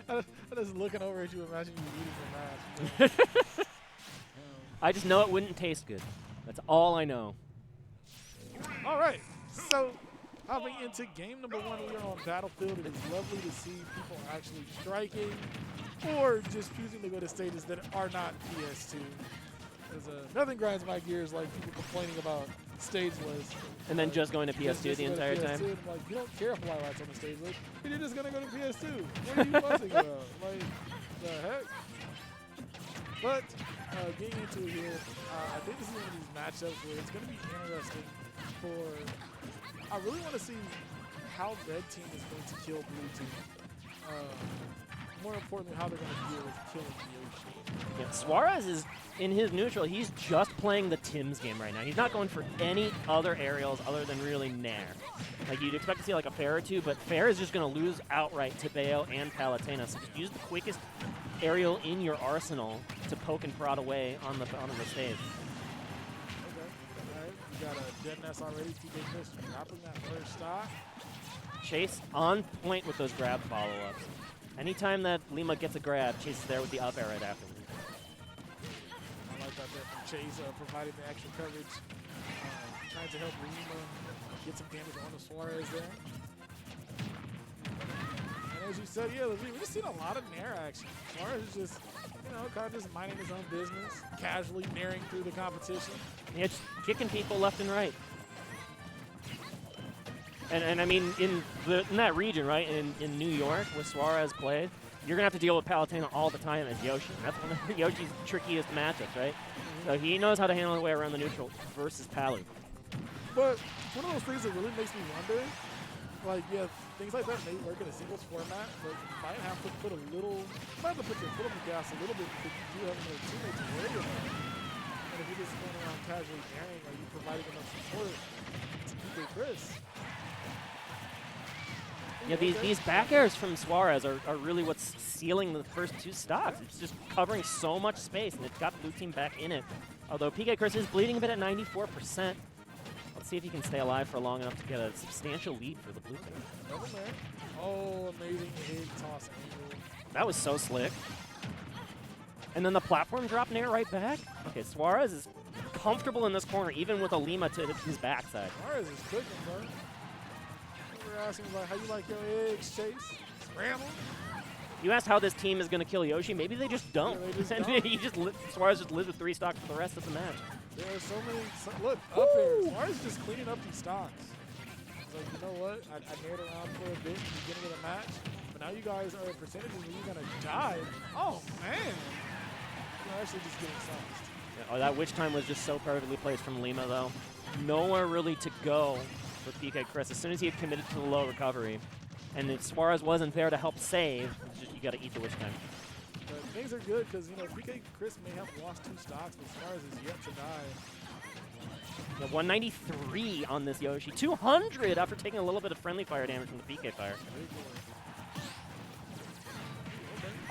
I'm just looking over at you, imagine you eating your mash. I just know it wouldn't taste good. That's all I know. All right, so hopping into game number 1, we are on Battlefield. It is lovely to see people actually striking or just choosing to go to stages that are not PS2. Nothing grinds my gears like people complaining about stage lists. And then just going to PS2 the entire time. Like, you don't care if Lila's on the stage list, but you're just going to go to PS2. What are you fussing about? Like, the heck? But getting into it here, I think this is one of these matchups where it's going to be interesting I really want to see how red team is going to kill blue team. More importantly, how they're going to deal with killing Yoshi. Yeah, Suarez is in his neutral. He's just playing the Tim's game right now. He's not going for any other aerials other than really Nair. Like you'd expect to see like a Fair or two, but Fair is just going to lose outright to Bayo and Palutena. So just use the quickest aerial in your arsenal to poke and prod away on the stage. You got a dead nest already. PkChris dropping that first stock. Chase on point with those grab follow-ups. Anytime that Lima gets a grab, Chase is there with the up air right after. I like that there from Chase, providing the extra coverage, trying to help Lima get some damage on the Suarez there. And as you said, yeah, we've just seen a lot of Nair action. Suarez is just, kind of just minding his own business, casually Nairing through the competition. Yeah, just kicking people left and right. And I mean, in that region, right, in New York, where Suarez played, you're going to have to deal with Palutena all the time as Yoshi. That's one of Yoshi's trickiest matchups, right? So he knows how to handle the way around the neutral versus Palu. But one of those things that really makes me wonder, like, yeah, things like that may work in a singles format, but you might have to put your foot on the gas a little bit because you do have another teammate to worry about. And if you're just going around casually carrying, are you providing enough support to PkChris? Yeah, these back airs from Suarez are really what's sealing the first two stocks. It's just covering so much space, and it's got blue team back in it. Although PkChris is bleeding a bit at 94%. Let's see if he can stay alive for long enough to get a substantial lead for the blue team. Oh, amazing hit toss angle. That was so slick. And then the platform drop Nair right back. Okay, Suarez is comfortable in this corner, even with a Lima to his backside. Suarez is cooking, bro. We're asking about how you like your eggs, Chase. Scramble. You asked how this team is going to kill Yoshi. Maybe they just don't. Yeah, they just don't. Suarez just lives with 3 stocks for the rest of the match. There are so many. Look, up here. Suarez is just cleaning up these stocks. He's like, you know what? I made around for a bit at the beginning of the match, but now you guys are at percentages and you're going to die. Oh, man. You're actually just getting sauced. Yeah, that witch time was just so perfectly placed from Lima, though. Nowhere really to go with PkChris. As soon as he had committed to the low recovery, and if Suarez wasn't there to help save, you got to eat the witch time. But things are good because, PkChris may have lost 2 stocks, but Suarez is yet to die. Yeah, 193 on this Yoshi. 200 after taking a little bit of friendly fire damage from the PK fire.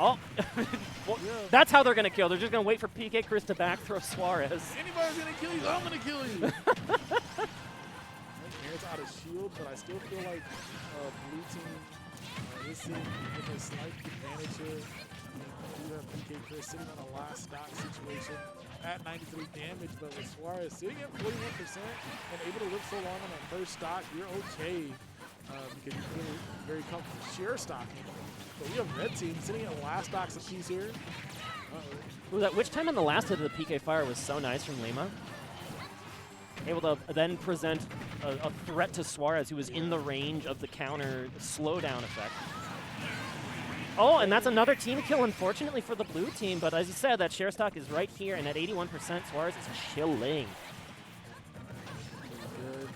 Oh, well, yeah. That's how they're going to kill. They're just going to wait for PkChris to back throw Suarez. Anybody's going to kill you, I'm going to kill you. It's out of shield, but I still feel like blue team, this team with a slight advantage here. You have PkChris sitting on a last stock situation at 93 damage, but with Suarez sitting at 41% and able to live so long on that first stock, you're okay because you feel very comfortable share stocking. But we have red team sitting at last stocks apiece here. Ooh, that witch time on the last hit of the PK fire was so nice from Lima. Able to then present a threat to Suarez, who was in the range of the counter slowdown effect. Oh, and that's another team kill, unfortunately, for the blue team. But as you said, that share stock is right here, and at 81%, Suarez is chilling. Good.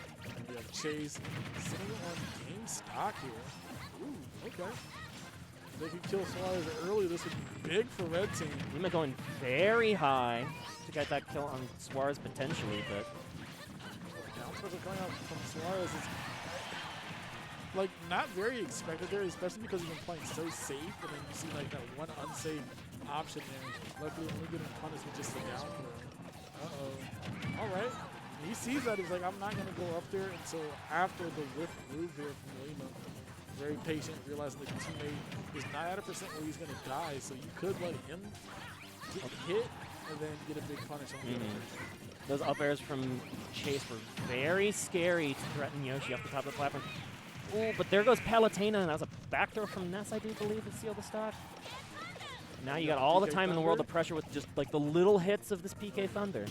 We have Chase sitting on game stock here. Ooh, okay. If they could kill Suarez early, this would be big for red team. Lima going very high to get that kill on Suarez potentially, but down special coming out from Suarez is like not very expected there, especially because he's been playing so safe, and then you see like that one unsafe option there. Luckily only getting punished with just a down throw. All right. He sees that, he's like, I'm not gonna go up there until after the whiff move here from Lima. very patient, realizing that your teammate is not at a percent where he's going to die, so you could let him get hit and then get a big punish on the other person. Those up airs from Chase were very scary to threaten Yoshi off the top of the platform. Ooh, but there goes Palutena, and that was a backdoor from Ness, I do believe, to seal the stock. Now you got all the time in the world to pressure with just like the little hits of this PK Thunder.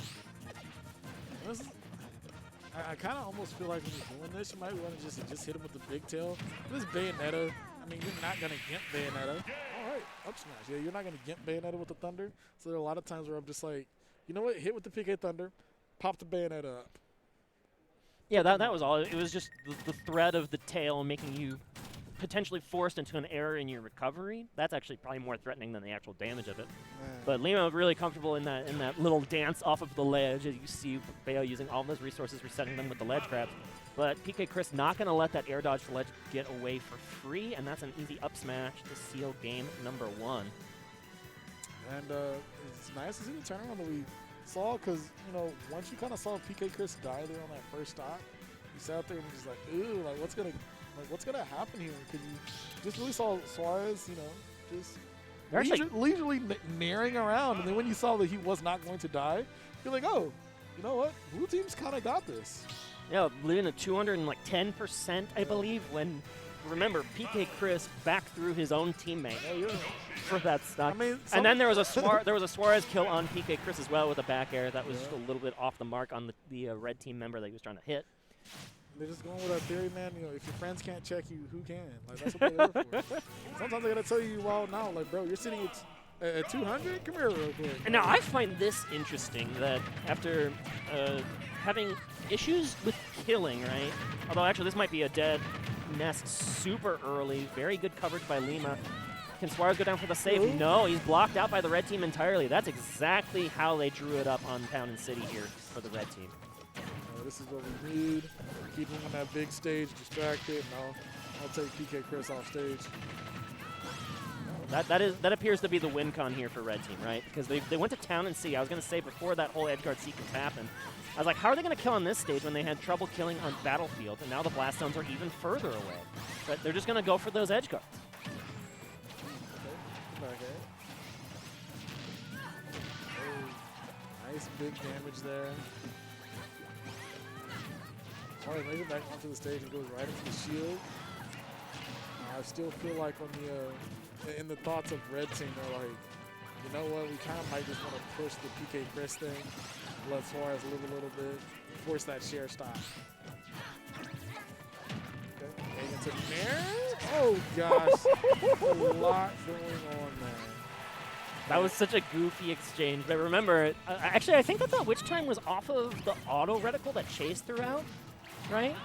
I kind of almost feel like when you're doing this, you might want to just hit him with the big tail. This Bayonetta, I mean, you're not going to get Bayonetta. All right, up smash. Yeah, you're not going to get Bayonetta with the Thunder. So there are a lot of times where I'm just like, you know what, hit with the PK Thunder, pop the Bayonetta up. Yeah, that was all. It was just the threat of the tail making you potentially forced into an error in your recovery. That's actually probably more threatening than the actual damage of it. Man. But Lima really comfortable in that little dance off of the ledge, as you see Bayo using all of those resources, resetting them with the ledge grabs. But PkChris not going to let that air dodge to ledge get away for free, and that's an easy up smash to seal game number 1. And it's nice to see the turnaround that we saw, because, you know, once you kind of saw PkChris die there on that first stock, you sat out there and just like, ooh, like what's gonna happen here? Because you just really saw Suarez, you know, just leisurely naring around, and then when you saw that he was not going to die, you're like, oh, you know what? Blue team's kind of got this. Yeah, leading at 210%, I believe, when, remember, PkChris back through his own teammate for that stock. I mean, and then there was a Suarez kill on PkChris as well with a back air that was just a little bit off the mark on the red team member that he was trying to hit. They're just going with that theory, man. You know, if your friends can't check you, who can? Like, that's what they're there for. Sometimes I gotta tell you, well, now, like, bro, you're sitting at 200. Come here, real quick. And now I find this interesting that after having issues with killing, right? Although actually this might be a dead Ness super early. Very good coverage by Lima. Can Suarez go down for the save? Ooh. No, he's blocked out by the red team entirely. That's exactly how they drew it up on Town and City here for the red team. This is what we need. Keep him on that big stage, distracted, and I'll take PkChris off stage. That appears to be the win con here for red team, right? Because they went to Town and C. I was going to say before that whole edgeguard sequence happened, I was like, how are they going to kill on this stage when they had trouble killing on Battlefield, and now the blast zones are even further away? But they're just going to go for those edge guards. Okay. Oh, nice big damage there. Suarez makes it back onto the stage and goes right into the shield. I still feel like on in the thoughts of red team, they're like, you know what, we kind of might just want to push the PkChris thing, let Suarez live a little bit, force that share stop. Okay, into Nair. Oh gosh, a lot going on there. That was such a goofy exchange. But remember, actually, I think that witch time was off of the auto reticle that Chase threw out, right?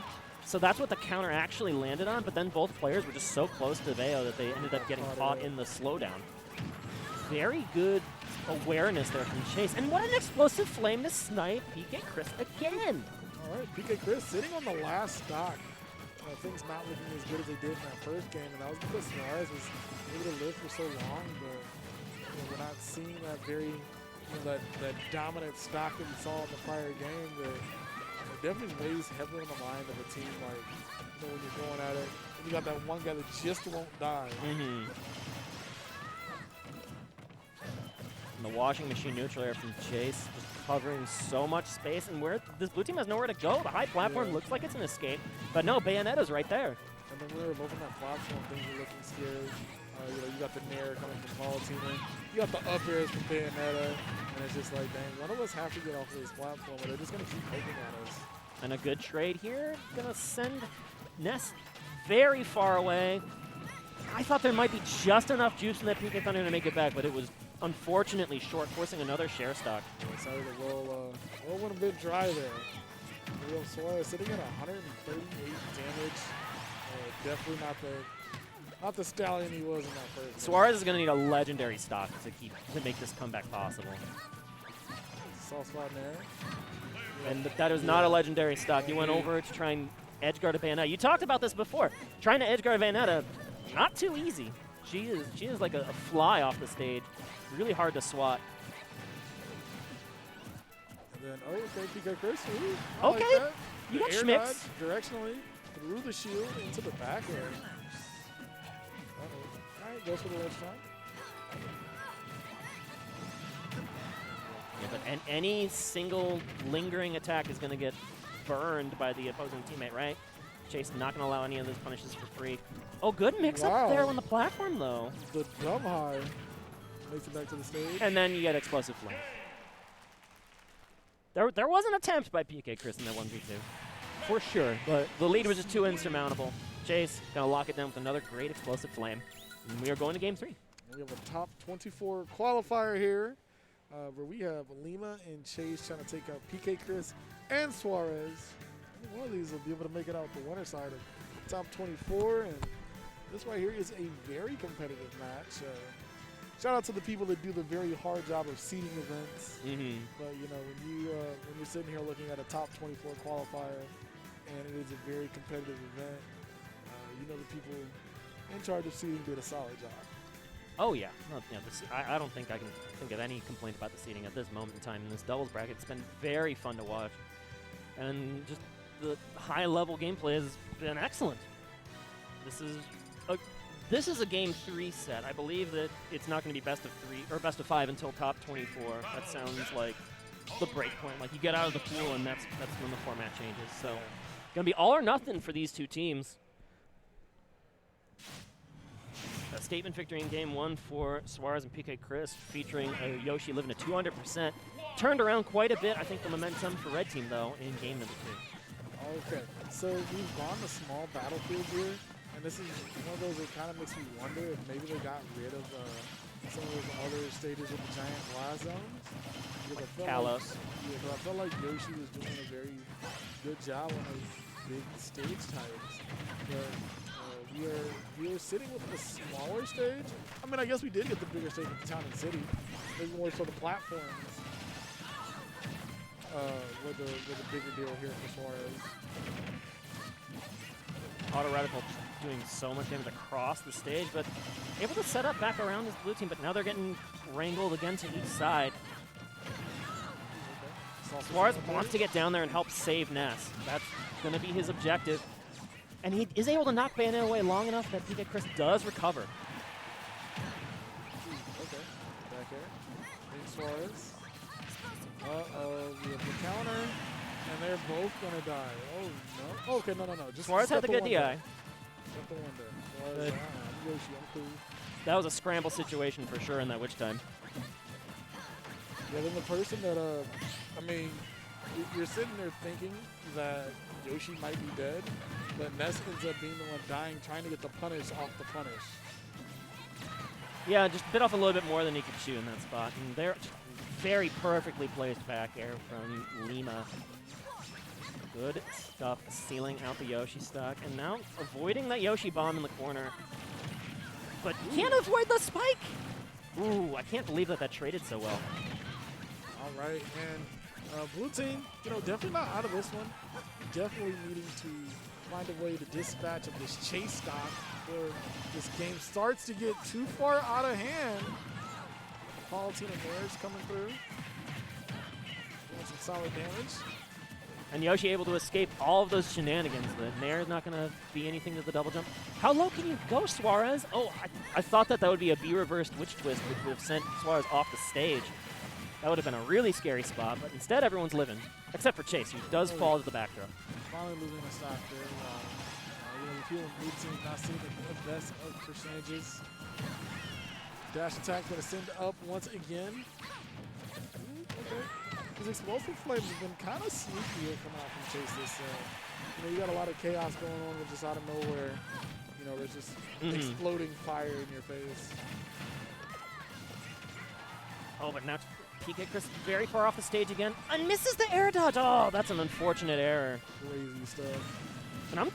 So that's what the counter actually landed on, but then both players were just so close to Veo that they ended up getting caught in the slowdown. Very good awareness there from Chase. And what an explosive flame to snipe PkChris again. All right, PkChris sitting on the last stock. Things not looking as good as they did in that first game, and that was because Suarez was able to live for so long, but we're not seeing that very, that dominant stock that we saw in the prior game. That it definitely weighs heavily on the mind of a team, like, when you're going at it, and you got that one guy that just won't die. And the washing machine neutral air from Chase, just covering so much space, and where this blue team has nowhere to go. The high platform looks like it's an escape, but no, Bayonetta's right there. And then we're moving that platform, things are looking scary. You got the Nair coming from Palutena. You got the up airs from Bayonetta, and it's just like, dang, one of us have to get off of this platform, or they're just going to keep poking at us. And a good trade here, going to send Ness very far away. I thought there might be just enough juice in that PK Thunder to make it back, but it was unfortunately short, forcing another share stock. Decided to roll went a bit dry there. Real Suarez sitting at 138 damage. Definitely not the stallion he was in that first. Suarez is going to need a legendary stock to make this comeback possible. Soft spot there. And that is not a legendary stock. You went over to try and edgeguard a Bayonetta. You talked about this before. Trying to edgeguard a Bayonetta, not too easy. She is like a fly off the stage. Really hard to swat. And then, PkChris. Okay, like you got air schmicks. dodge directionally through the shield into the back air. right, goes for the ledge try. Yeah, but any single lingering attack is going to get burned by the opposing teammate, right? Chase not going to allow any of those punishes for free. Oh, good mix up there on the platform, though. The dumb high makes it back to the stage. And then you get explosive flame. There was an attempt by PkChris in that 1v2. For sure, but the lead was just too insurmountable. Chase going to lock it down with another great explosive flame. And we are going to game 3. We have a top 24 qualifier here, where we have Lima and Chase trying to take out PkChris and Suarez. One of these will be able to make it out the winner side of top 24, and this right here is a very competitive match. Shout out to the people that do the very hard job of seeding events. But you know, when you're sitting here looking at a top 24 qualifier, and it is a very competitive event, you know the people in charge of seeding did a solid job. Oh yeah, no, yeah. I don't think I can think of any complaint about the seating at this moment in time in this doubles bracket. It's been very fun to watch, and just the high-level gameplay has been excellent. This is a game 3 set. I believe that it's not going to be best of 3 or best of 5 until top 24. That sounds like the break point. Like you get out of the pool, and that's when the format changes. So, going to be all or nothing for these two teams. A statement victory in game 1 for Suarez and PkChris, featuring a Yoshi living at 200%. Turned around quite a bit. I think the momentum for red team though in game number 2. Okay, so we've gone to small battlefield here, and this is one of those that kind of makes me wonder if maybe they got rid of some of those other stages with the giant glass zones. Kalos. Yeah, but I felt like Yoshi was doing a very good job on those big stage types. But we are sitting with a smaller stage. I mean, I guess we did get the bigger stage with the town and city. Maybe more so the platforms. With a bigger deal here for Suarez. Auto Radical doing so much damage across the stage, but able to set up back around his blue team, but now they're getting wrangled again to each side. Okay. Suarez wants to get down there and help save Ness. That's going to be his objective. And he is able to knock Bayonetta away long enough that PkChris does recover. Okay, back air. Suarez. We have the counter, and they're both going to die. Oh, no. Okay, no. Just Suarez had the good DI. Set the one there. Suarez, I'm Yoshi, I'm cool. That was a scramble situation for sure in that witch time. Yeah, then the person that, I mean, you're sitting there thinking that Yoshi might be dead, but Ness ends up being the one dying, trying to get the punish off the punish. Yeah, just bit off a little bit more than he could chew in that spot. And they're very perfectly placed back air from Lima. Good stuff, sealing out the Yoshi stock. And now avoiding that Yoshi bomb in the corner. But can't avoid the spike! Ooh, I can't believe that traded so well. All right, and blue team, you know, definitely not out of this one. Definitely needing to find a way to dispatch of this chase stock before this game starts to get too far out of hand. Palatine and Nair's coming through. Doing some solid damage. And Yoshi able to escape all of those shenanigans. The Nair is not going to be anything to the double jump. How low can you go, Suarez? Oh, I thought that would be a B-reversed witch twist, which would have sent Suarez off the stage. That would have been a really scary spot, but instead everyone's living, except for Chase, who does fall to the back throw. Finally losing a stock there. You know, the feeling blue team not seeing the best of percentages. Dash attack going to send up once again. Okay. His explosive flames have been kind of sneaky here coming out from Chase this. You know, you got a lot of chaos going on with just out of nowhere. You know, there's just exploding fire in your face. Oh, but now PkChris very far off the stage again and misses the air dodge. Oh, that's an unfortunate error. Crazy stuff. And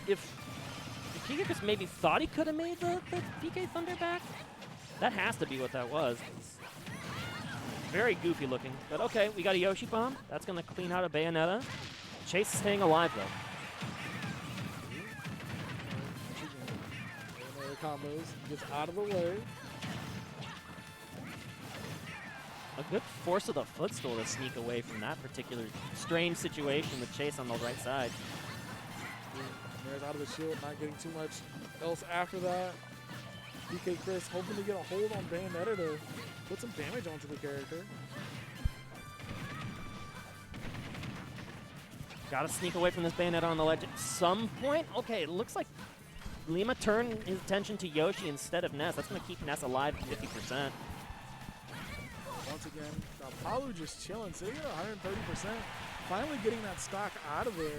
if PkChris maybe thought he could have made the PK Thunder back, that has to be what that was. Very goofy looking, but okay, we got a Yoshi bomb. That's gonna clean out a Bayonetta. Chase is staying alive though. Combos, gets out of the way. A good force of the footstool to sneak away from that particular strange situation with Chase on the right side. There's out of the shield, not getting too much else after that. PkChris hoping to get a hold on Bayonetta to put some damage onto the character. Got to sneak away from this Bayonetta on the ledge at some point. Okay, it looks like Lima turned his attention to Yoshi instead of Ness. That's going to keep Ness alive at 50%. Once again, Palu just chilling, sitting at 130%. Finally getting that stock out of there.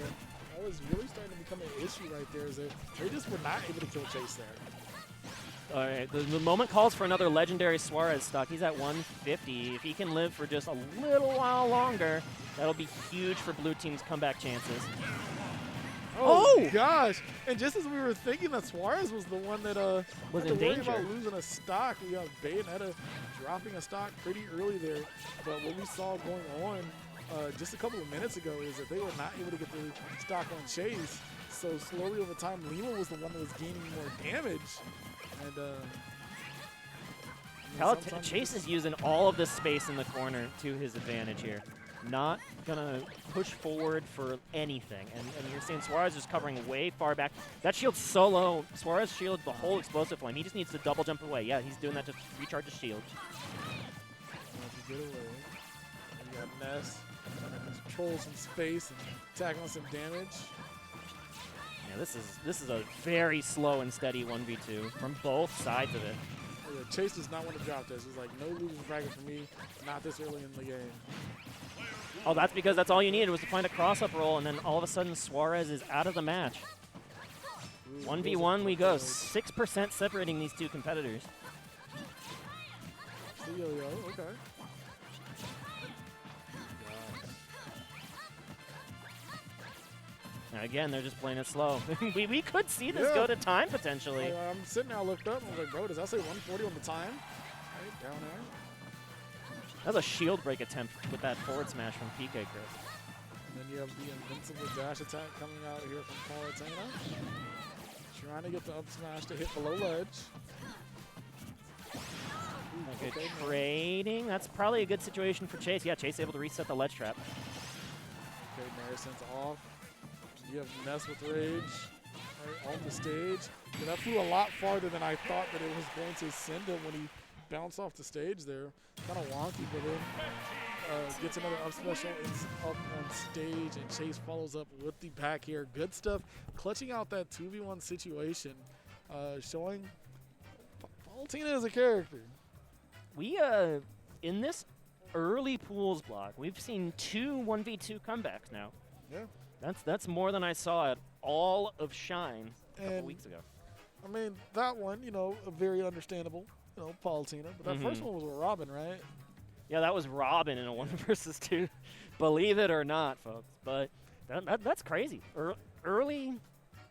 That was really starting to become an issue right there. Is that they just were not able to kill Chase there. All right, the moment calls for another legendary Suarez stock. He's at 150. If he can live for just a little while longer, that'll be huge for blue team's comeback chances. Oh gosh! And just as we were thinking that Suarez was the one that was had in to worry danger about losing a stock, we have Bayonetta dropping a stock pretty early there. But what we saw going on just a couple of minutes ago is that they were not able to get the stock on Chase. So slowly over time, Lima was the one that was gaining more damage. And Chase is using all of this space in the corner to his advantage here. Not gonna push forward for anything. And you're seeing Suarez is covering way far back. That shield's so low. Suarez shields the whole explosive flame. He just needs to double jump away. Yeah, he's doing that to recharge his shield. Get away. And you got Ness control some space and tackling some damage. Yeah, this is a very slow and steady 1v2 from both sides of it. Oh, yeah, Chase does not want to drop this. He's like, no losing bracket for me, not this early in the game. Oh, that's because that's all you needed was to find a cross-up roll, and then all of a sudden Suarez is out of the match. 1v1 we go, 6% separating these two competitors. Yo-yo, okay. Now again, they're just playing it slow. we could see this go to time potentially. I'm sitting there, I looked up, and I was like, bro, does that say 140 on the time? Right down there. That was a shield break attempt with that forward smash from PkChris. And then you have the invincible dash attack coming out here from Palutena. Trying to get the up smash to hit below ledge. Okay, trading. That's probably a good situation for Chase. Yeah, Chase able to reset the ledge trap. Okay, Marison's off. You have Ness with Rage right on the stage. And that flew a lot farther than I thought that it was going to send him when he bounced off the stage there. Kind of wonky, but then gets another up special up on stage, and Chase follows up with the back here. Good stuff. Clutching out that 2v1 situation, showing Palutena as a character. We, in this early pools block, we've seen 2 1v2 comebacks now. Yeah. That's more than I saw at all of Shine a couple weeks ago. I mean, that one, you know, very understandable, you know, Palutena. But that first one was with Robin, right? Yeah, that was Robin in a 1 versus 2. Believe it or not, folks. But that's crazy. Early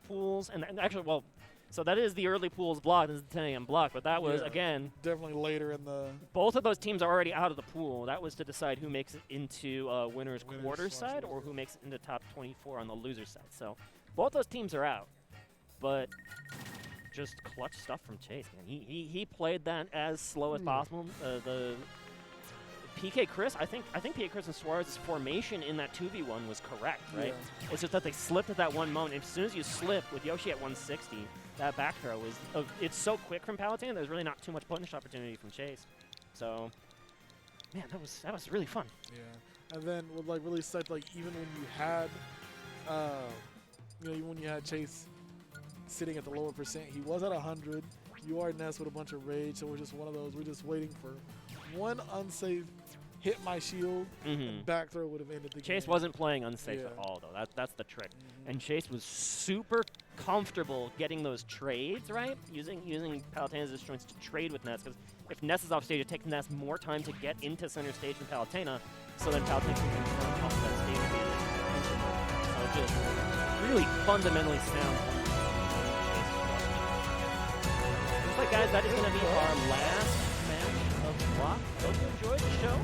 pools, and actually, well, so that is the early pools block. This is the 10 a.m. block, but that was, again, definitely later in the... Both of those teams are already out of the pool. That was to decide who makes it into winner's quarters side or who makes it into top 24 on the loser side. So both those teams are out, but just clutch stuff from Chase, man. He played that as slow as possible. The PkChris, I think PkChris and Suarez's formation in that 2v1 was correct, right? Yeah. It's just that they slipped at that one moment. As soon as you slip with Yoshi at 160, that back throw is it's so quick from Palutena. There's really not too much punish opportunity from Chase. So, man, that was really fun. Yeah, and then with like really such like even when you had, even when you had Chase sitting at the lower percent, he was at 100. You are Ness with a bunch of rage, so we're just one of those. We're just waiting for one unsafe hit my shield, and back throw would have ended the game. Chase wasn't playing unsafe at all, though. That's the trick. And Chase was super comfortable getting those trades, right? Using Palutena's instruments to trade with Ness, because if Ness is off stage, it takes Ness more time to get into center stage than Palutena, so then Palutena can confirm off that stage. So just really fundamentally sound. Looks like, guys, that is going to be our last match of the block. Hope you enjoyed the show.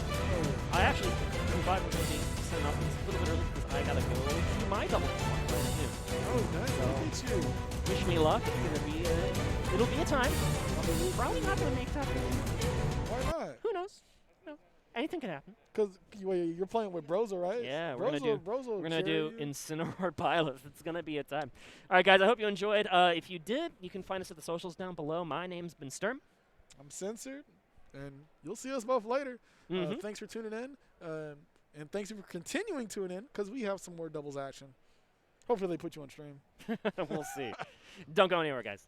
I actually, I'm glad we're going to be setting up a little bit early because I got to go to my double one right too. Oh, nice. Look at you. Wish me luck. It's going to be it'll be a time. Probably not going to make top 15. Why not? Who knows? No. anything can happen. Because you're playing with Brozo, right? Yeah, Brozo, we're gonna do you. Incineroar Byleth. It's gonna be a time. All right, guys. I hope you enjoyed. If you did, you can find us at the socials down below. My name's been Sturm. I'm Censored, and you'll see us both later. Mm-hmm. Thanks for tuning in, and thanks for continuing to tune in because we have some more doubles action. Hopefully they put you on stream. We'll see. Don't go anywhere, guys.